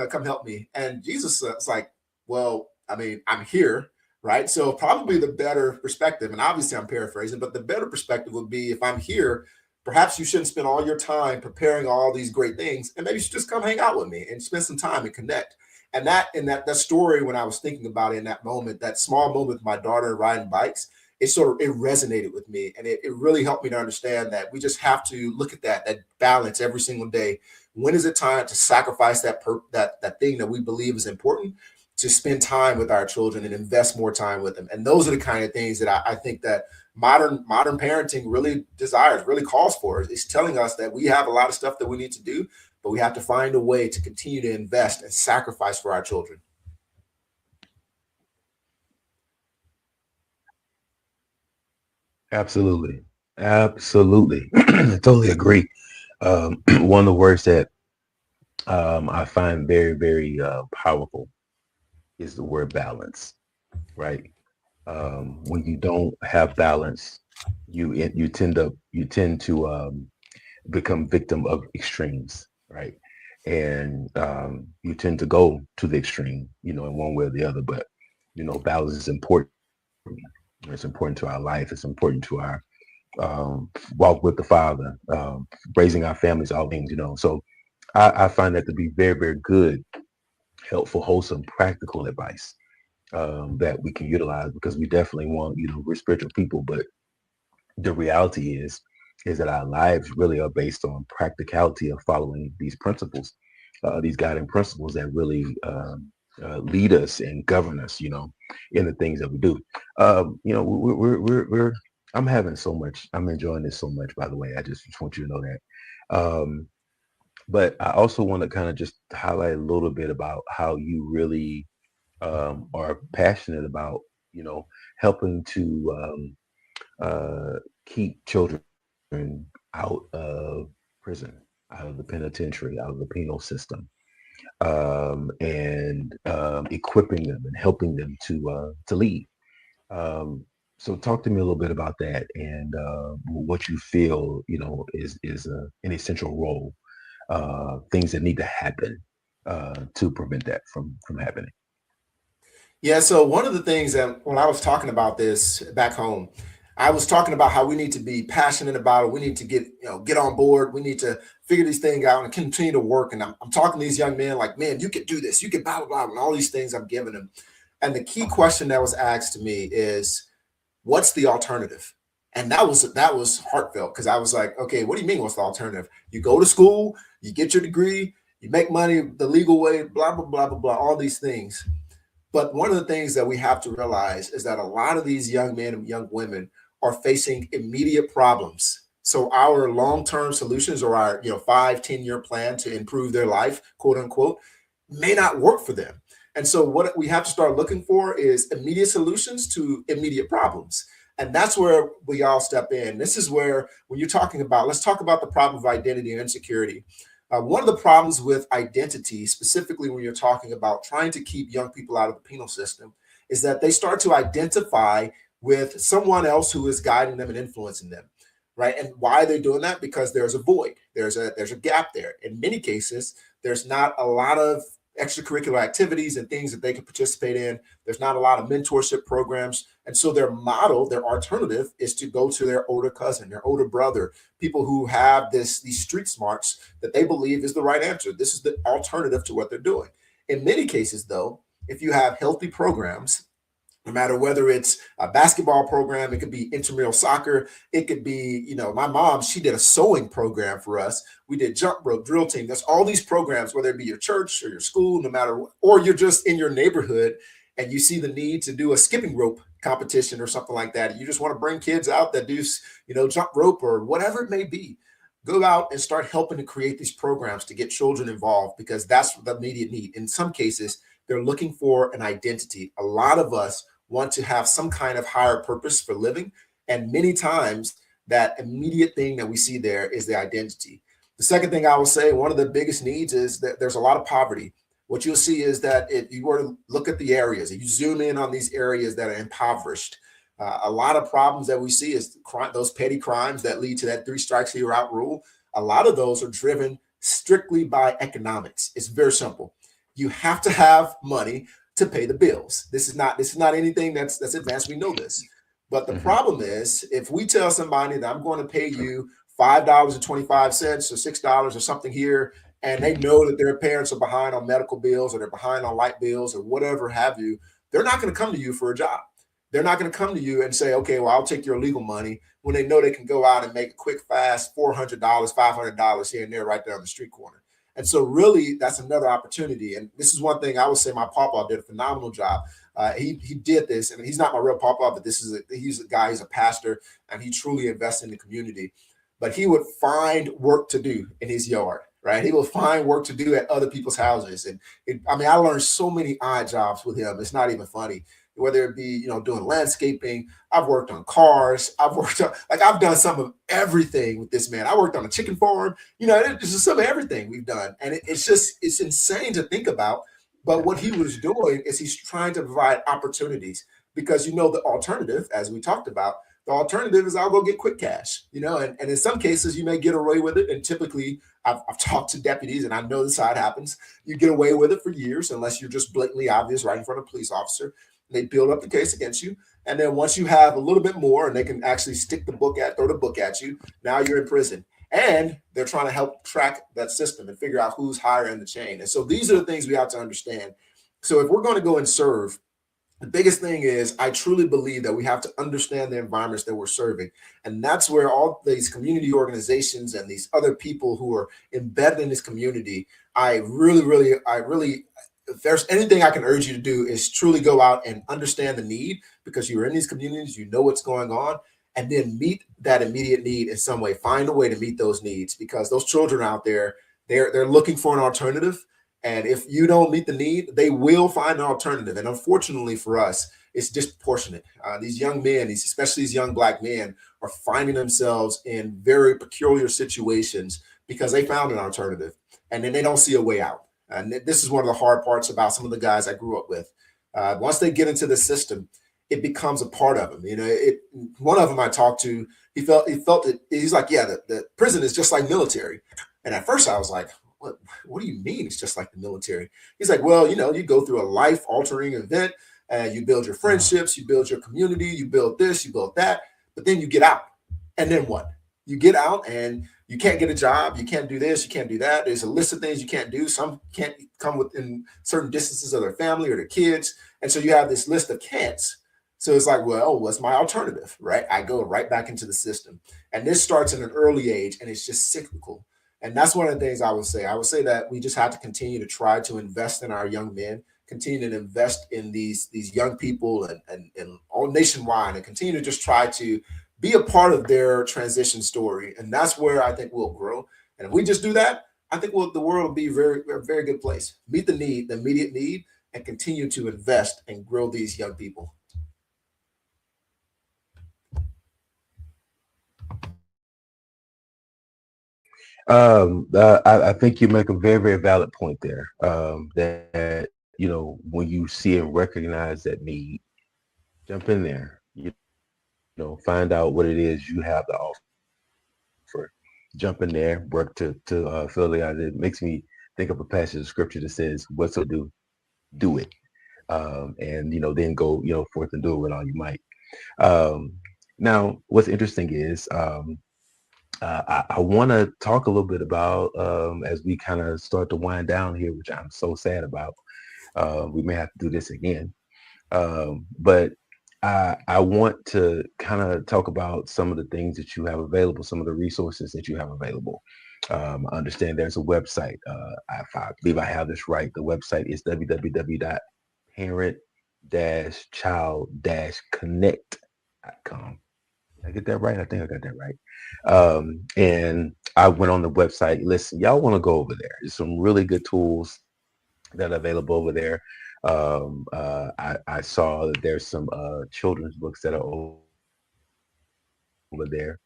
come help me. And Jesus is like, well, I mean, I'm here. Right. So probably the better perspective, and obviously I'm paraphrasing, but the better perspective would be if I'm here, perhaps you shouldn't spend all your time preparing all these great things. And maybe you should just come hang out with me and spend some time and connect. And that story, when I was thinking about it in that moment, that small moment with my daughter riding bikes, it resonated with me, and it really helped me to understand that we just have to look at that balance every single day. When is it time to sacrifice that thing that we believe is important, to spend time with our children and invest more time with them? And those are the kind of things that I think that modern parenting really desires, really calls for. It's telling us that we have a lot of stuff that we need to do, but we have to find a way to continue to invest and sacrifice for our children. Absolutely. Absolutely. I totally agree. One of the words that I find very, very powerful is the word balance, right? When you don't have balance, you tend to become victim of extremes, right? And you tend to go to the extreme, in one way or the other. But balance is important. It's important to our life. It's important to our walk with the Father, raising our families, all things. So I find that to be very, very good, helpful, wholesome, practical advice that we can utilize, because we definitely want, we're spiritual people, but the reality is that our lives really are based on practicality of following these principles, these guiding principles that really lead us and govern us, in the things that we do. We're I'm having so much. I'm enjoying this so much. By the way, I just want you to know that. But I also want to kind of just highlight a little bit about how you really are passionate about, helping to keep children out of prison, out of the penitentiary, out of the penal system, and equipping them and helping them to lead. Um, so talk to me a little bit about that, and what you feel, is an essential role, things that need to happen to prevent that from happening. Yeah, so one of the things that when I was talking about this back home, I was talking about how we need to be passionate about it. We need to get on board. We need to figure these things out and continue to work. And I'm talking to these young men like, man, you can do this. You can blah, blah, blah, and all these things I'm giving them. And the key question that was asked to me is, what's the alternative? And that was heartfelt, because I was like, okay, what do you mean, what's the alternative? You go to school, you get your degree, you make money the legal way, blah, blah, blah, blah, blah, all these things. But one of the things that we have to realize is that a lot of these young men and young women are facing immediate problems. So our long-term solutions, or our 5, 10 year plan to improve their life, quote unquote, may not work for them. And so what we have to start looking for is immediate solutions to immediate problems. And that's where we all step in. This is where, when you're talking about, let's talk about the problem of identity and insecurity. One of the problems with identity, specifically when you're talking about trying to keep young people out of the penal system, is that they start to identify with someone else who is guiding them and influencing them, right? And why they're doing that? Because there's a void, there's a gap there. In many cases, there's not a lot of extracurricular activities and things that they can participate in. There's not a lot of mentorship programs. And so their model, their alternative, is to go to their older cousin, their older brother, people who have these street smarts that they believe is the right answer. This is the alternative to what they're doing. In many cases, though, if you have healthy programs, no matter whether it's a basketball program, it could be intramural soccer, it could be, my mom, she did a sewing program for us. We did jump rope, drill team. There's all these programs, whether it be your church or your school, no matter what, or you're just in your neighborhood and you see the need to do a skipping rope competition or something like that. You just want to bring kids out that do, jump rope or whatever it may be. Go out and start helping to create these programs to get children involved, because that's the immediate need. In some cases, they're looking for an identity. A lot of us want to have some kind of higher purpose for living. And many times that immediate thing that we see there is the identity. The second thing I will say, one of the biggest needs is that there's a lot of poverty. What you'll see is that if you were to look at the areas, if you zoom in on these areas that are impoverished, a lot of problems that we see is those petty crimes that lead to that 3 strikes you're out rule. A lot of those are driven strictly by economics. It's very simple. You have to have money to pay the bills. This is not anything that's advanced. We know this. But the Hmm. problem is, if we tell somebody that I'm going to pay you $5.25 or $6 or something here, and they know that their parents are behind on medical bills, or they're behind on light bills or whatever have you, they're not going to come to you for a job. they're not going to come to you and say, okay, well, I'll take your legal money, when they know they can go out and make a quick, fast $400, $500 here and there right there on the street corner. And so, really, that's another opportunity. And this is one thing I would say my papa did a phenomenal job. He did this, and he's not my real papa, but he's a guy, he's a pastor, and he truly invests in the community. But he would find work to do in his yard, right? He will find work to do at other people's houses. And I mean, I learned so many odd jobs with him. It's not even funny. Whether it be, doing landscaping, I've worked on cars, I've done some of everything with this man. I worked on a chicken farm, it's just some of everything we've done. And it's insane to think about. But what he was doing is he's trying to provide opportunities, because the alternative, as we talked about, the alternative is I'll go get quick cash, and in some cases you may get away with it. And typically I've talked to deputies, and I know this how it happens. You get away with it for years unless you're just blatantly obvious right in front of a police officer. They build up the case against you. And then once you have a little bit more and they can actually throw the book at you, now you're in prison. And they're trying to help track that system and figure out who's higher in the chain. And so these are the things we have to understand. So if we're going to go and serve, the biggest thing is I truly believe that we have to understand the environments that we're serving. And that's where all these community organizations and these other people who are embedded in this community, I really, if there's anything I can urge you to do, is truly go out and understand the need, because you're in these communities, you know what's going on, and then meet that immediate need in some way. Find a way to meet those needs, because those children out there, they're looking for an alternative. And if you don't meet the need, they will find an alternative. And unfortunately for us, it's disproportionate. These young men, especially these young Black men, are finding themselves in very peculiar situations because they found an alternative, and then they don't see a way out. And this is one of the hard parts about some of the guys I grew up with. Once they get into the system, it becomes a part of them. One of them I talked to, he felt it. He's like, yeah, the prison is just like military. And at first I was like, what do you mean it's just like the military? He's like, well, you go through a life altering event, and you build your friendships, you build your community, you build this, you build that, but then you get out. And then what? You get out and you can't get a job, you can't do this, you can't do that. There's a list of things you can't do. Some can't come within certain distances of their family or their kids. And so you have this list of can'ts. So it's like, well, what's my alternative, right? I go right back into the system. And this starts at an early age, and it's just cyclical. And that's one of the things I would say. I would say that we just have to continue to try to invest in our young men, continue to invest in these young people and all nationwide, and continue to just try to be a part of their transition story. And that's where I think we'll grow. And if we just do that, I think the world will be a very good place. Meet the need, the immediate need, and continue to invest and grow these young people. I think you make a very, very valid point there. That when you see and recognize that need, jump in there. Find out what it is you have to offer. Jump in there, work to fill it out. It makes me think of a passage of scripture that says, "Whatsoever do it," and then go forth and do it with all you might. Now, what's interesting is I want to talk a little bit about as we kind of start to wind down here, which I'm so sad about. We may have to do this again, but I want to kind of talk about some of the things that you have available, some of the resources that you have available. I understand there's a website. I believe I have this right. The website is www.parent-child-connect.com. Did I get that right? I think I got that right. And I went on the website. Listen, y'all want to go over there. There's some really good tools that are available over there. I saw that there's some children's books that are over there.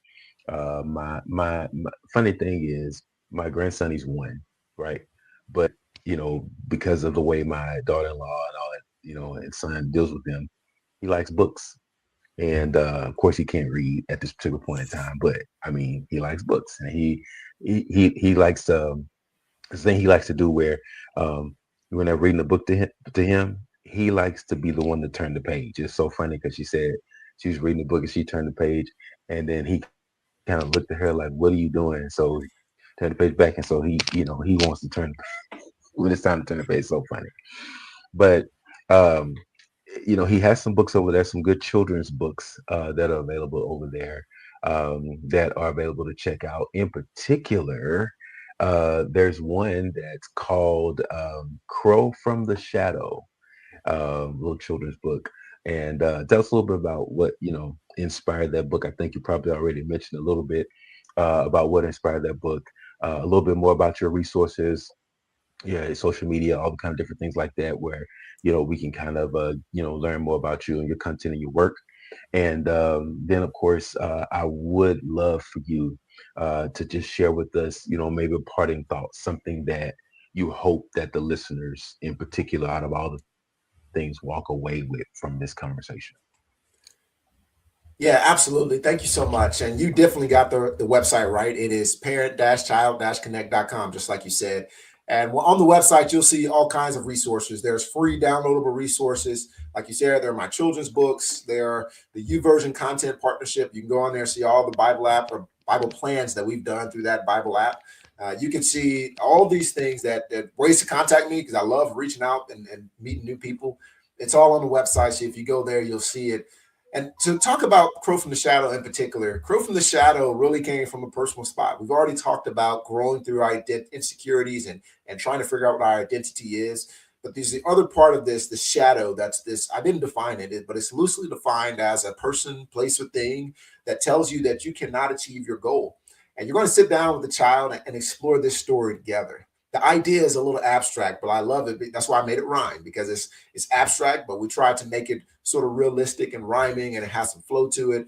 My funny thing is my grandson, he's one, right? But because of the way my daughter-in-law and all that, and son deals with them, he likes books. And of course, he can't read at this particular point in time, but I mean, he likes books, and he likes this thing he likes to do where when they're reading the book to him, he likes to be the one to turn the page. It's so funny because she said she was reading the book and she turned the page, and then he kind of looked at her like, "What are you doing?" So he turned the page back, and so he wants to turn when it's time to turn the page. So funny, but um, he has some books over there, some good children's books that are available over there, that are available to check out. In particular, there's one that's called Crow from the Shadow, little children's book. And tell us a little bit about what, inspired that book. I think you probably already mentioned a little bit about what inspired that book, a little bit more about your resources, yeah, social media, all the kind of different things like that, where we can kind of learn more about you and your content and your work. And then, of course, I would love for you to just share with us, maybe a parting thought, something that you hope that the listeners, in particular, out of all the things, walk away with from this conversation. Yeah, absolutely. Thank you so much. And you definitely got the website right. It is parent-child-connect.com, just like you said. And on the website, you'll see all kinds of resources. There's free downloadable resources. Like you said, there are my children's books. There are the YouVersion content partnership. You can go on there and see all the Bible app or Bible plans that we've done through that Bible app. You can see all these things that ways to contact me, because I love reaching out and meeting new people. It's all on the website. So if you go there, you'll see it. And to talk about Crow from the Shadow in particular, Crow from the Shadow really came from a personal spot. We've already talked about growing through our insecurities and trying to figure out what our identity is. But there's the other part of this, the shadow, that's this, I didn't define it, but it's loosely defined as a person, place, or thing that tells you that you cannot achieve your goal. And you're going to sit down with the child and explore this story together. The idea is a little abstract, but I love it. That's why I made it rhyme, because it's abstract, but we tried to make it sort of realistic and rhyming, and it has some flow to it.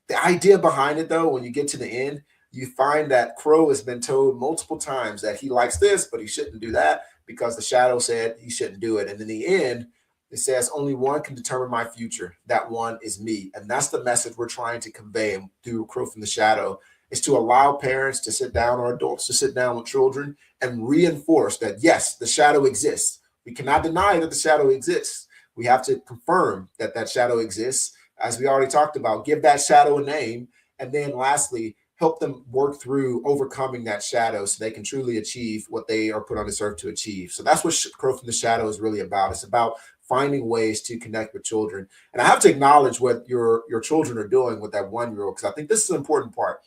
The idea behind it, though, when you get to the end, you find that Crow has been told multiple times that he likes this, but he shouldn't do that because the shadow said he shouldn't do it. And in the end, it says only one can determine my future. That one is me. And that's the message we're trying to convey through Crow from the Shadow, is to allow parents to sit down, or adults to sit down with children and reinforce that, yes, the shadow exists. We cannot deny that the shadow exists. We have to confirm that that shadow exists. As we already talked about, give that shadow a name. And then lastly, help them work through overcoming that shadow so they can truly achieve what they are put on this earth to achieve. So that's what Crow from the Shadow is really about. It's about finding ways to connect with children. And I have to acknowledge what your children are doing with that 1-year-old, because I think this is an important part.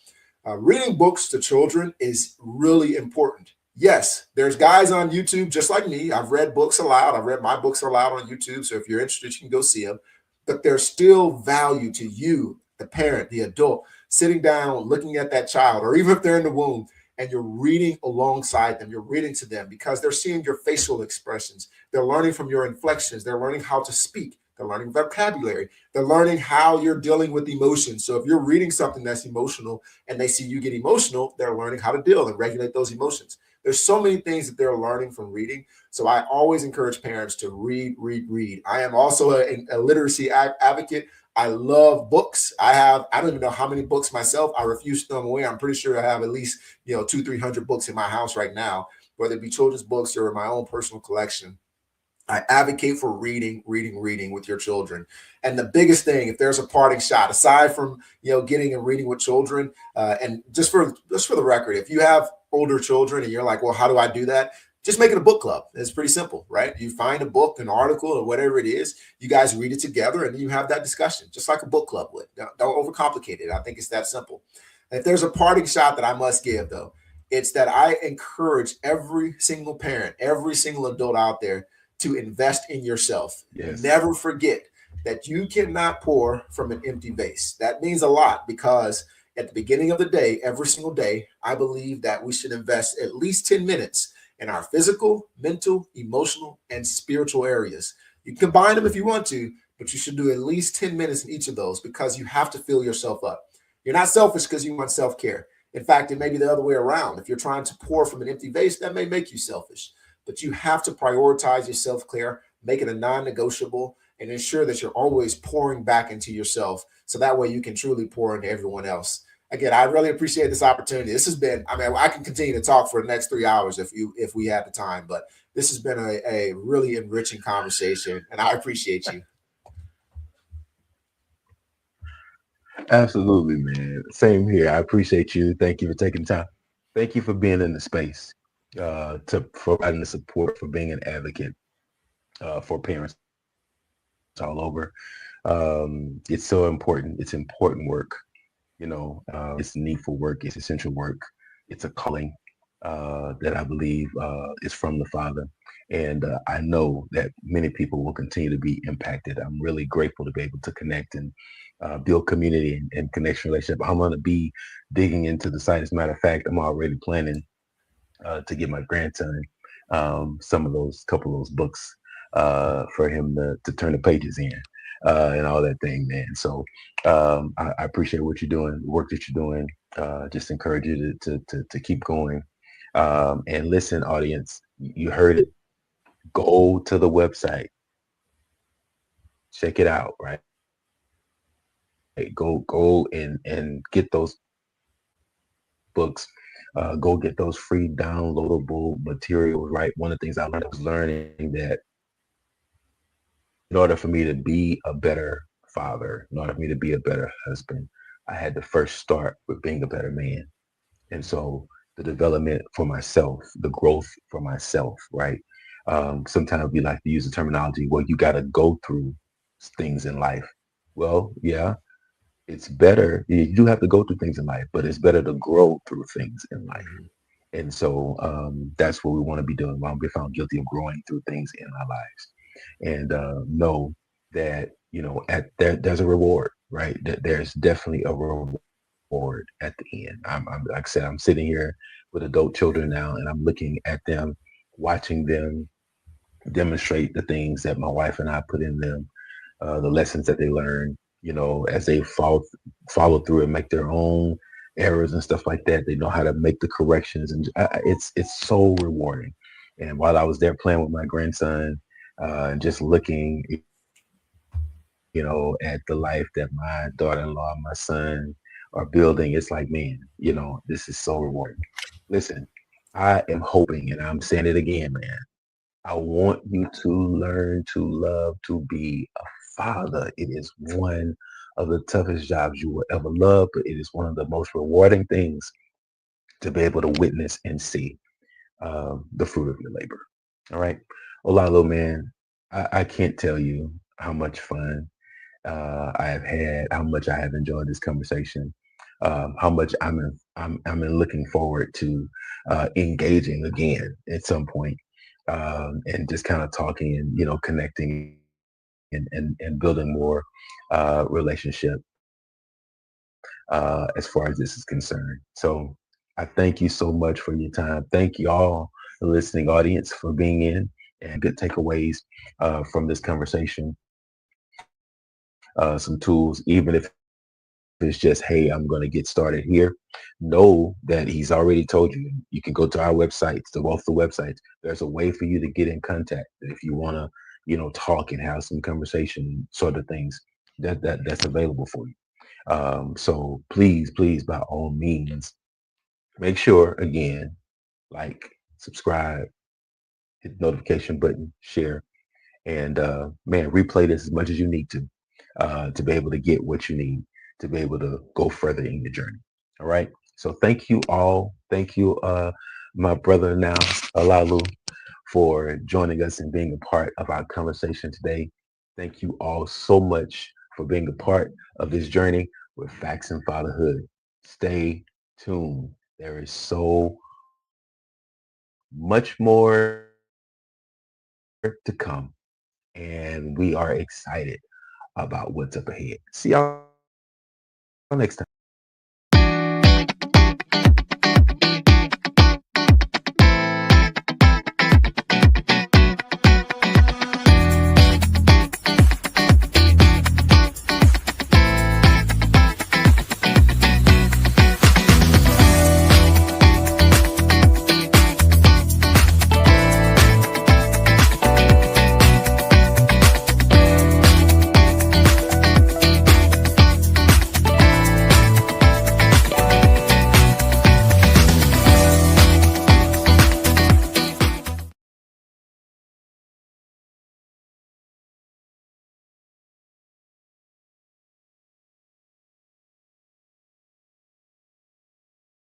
Reading books to children is really important. Yes, there's guys on YouTube just like me. I've read books aloud. I've read my books aloud on YouTube. So if you're interested, you can go see them. But there's still value to you, the parent, the adult, sitting down, looking at that child, or even if they're in the womb, and you're reading alongside them. You're reading to them because they're seeing your facial expressions. They're learning from your inflections. They're learning how to speak. They're learning vocabulary. They're learning how you're dealing with emotions. So if you're reading something that's emotional and they see you get emotional, they're learning how to deal and regulate those emotions. There's so many things that they're learning from reading. So I always encourage parents to read, read, read. I am also a literacy advocate. I love books. I don't even know how many books myself. I refuse to throw them away. I'm pretty sure I have at least, 200-300 books in my house right now, whether it be children's books or my own personal collection. I advocate for reading, reading, reading with your children. And the biggest thing, if there's a parting shot, aside from getting and reading with children, and just for the record, if you have older children and you're like, well, how do I do that? Just make it a book club. It's pretty simple, right? You find a book, an article, or whatever it is. You guys read it together, and you have that discussion, just like a book club would. Don't overcomplicate it. I think it's that simple. And if there's a parting shot that I must give, though, it's that I encourage every single parent, every single adult out there to invest in yourself. Yes. Never forget that you cannot pour from an empty vase. That means a lot, because at the beginning of the day, every single day, I believe that we should invest at least 10 minutes in our physical, mental, emotional, and spiritual areas. You can combine them if you want to, but you should do at least 10 minutes in each of those, because you have to fill yourself up. You're not selfish because you want self-care. In fact, it may be the other way around. If you're trying to pour from an empty vase, that may make you selfish. But you have to prioritize your self-care, make it a non-negotiable, and ensure that you're always pouring back into yourself. So that way you can truly pour into everyone else. Again, I really appreciate this opportunity. This has been, I can continue to talk for the next 3 hours if we had the time, but this has been a really enriching conversation, and I appreciate you. Absolutely, man. Same here. I appreciate you. Thank you for taking time. Thank you for being in the space, to providing the support, for being an advocate for parents all over. It's so important. It's important work. It's needful work. It's essential work. It's a calling that I believe is from the Father. And I know that many people will continue to be impacted. I'm really grateful to be able to connect and build community and connection relationship. I'm going to be digging into the site. As a matter of fact, I'm already planning to get my grandson some of those couple of those books for him to turn the pages in and all that thing, man. So I appreciate what you're doing, the work that you're doing. Just encourage you to keep going. And listen, audience, you heard it. Go to the website, check it out, right? Go and get those books. Go get those free downloadable materials, right? One of the things I learned was learning that in order for me to be a better father, in order for me to be a better husband, I had to first start with being a better man. And so the development for myself, the growth for myself, right? Sometimes we like to use the terminology, well, you got to go through things in life. Well, yeah, it's better. You do have to go through things in life, but it's better to grow through things in life. Mhm. And so that's what we want to be doing while we're found guilty of growing through things in our lives. And know that, at there's a reward, right? There's definitely a reward at the end. I'm like I said, I'm sitting here with adult children now, and I'm looking at them, watching them demonstrate the things that my wife and I put in them, the lessons that they learn, as they follow through and make their own errors and stuff like that. They know how to make the corrections, and it's so rewarding. And while I was there playing with my grandson and just looking, at the life that my daughter-in-law and my son are building, it's like, man, this is so rewarding. Listen, I am hoping, and I'm saying it again, man. I want you to learn to love to be a father. It is one of the toughest jobs you will ever love, but it is one of the most rewarding things to be able to witness and see the fruit of your labor. All right. Olaolu, man, I can't tell you how much fun I have had, how much I have enjoyed this conversation, how much I'm looking forward to engaging again at some point, and just kind of talking and connecting and building more relationship as far as this is concerned. So I thank you so much for your time. Thank you all, the listening audience, for being in and good takeaways from this conversation. Some tools, even if it's just, hey, I'm going to get started here. Know that he's already told you. You can go to our websites, the both the websites. There's a way for you to get in contact if you want to, talk and have some conversation sort of things. That's available for you. So please, by all means, make sure again, like, subscribe, hit the notification button, share, and man, replay this as much as you need to be able to get what you need to be able to go further in your journey. All right. So thank you all. Thank you, my brother now, Alalu, for joining us and being a part of our conversation today. Thank you all so much for being a part of this journey with Facts and Fatherhood. Stay tuned. There is so much more to come, and we are excited about what's up ahead. See y'all next time.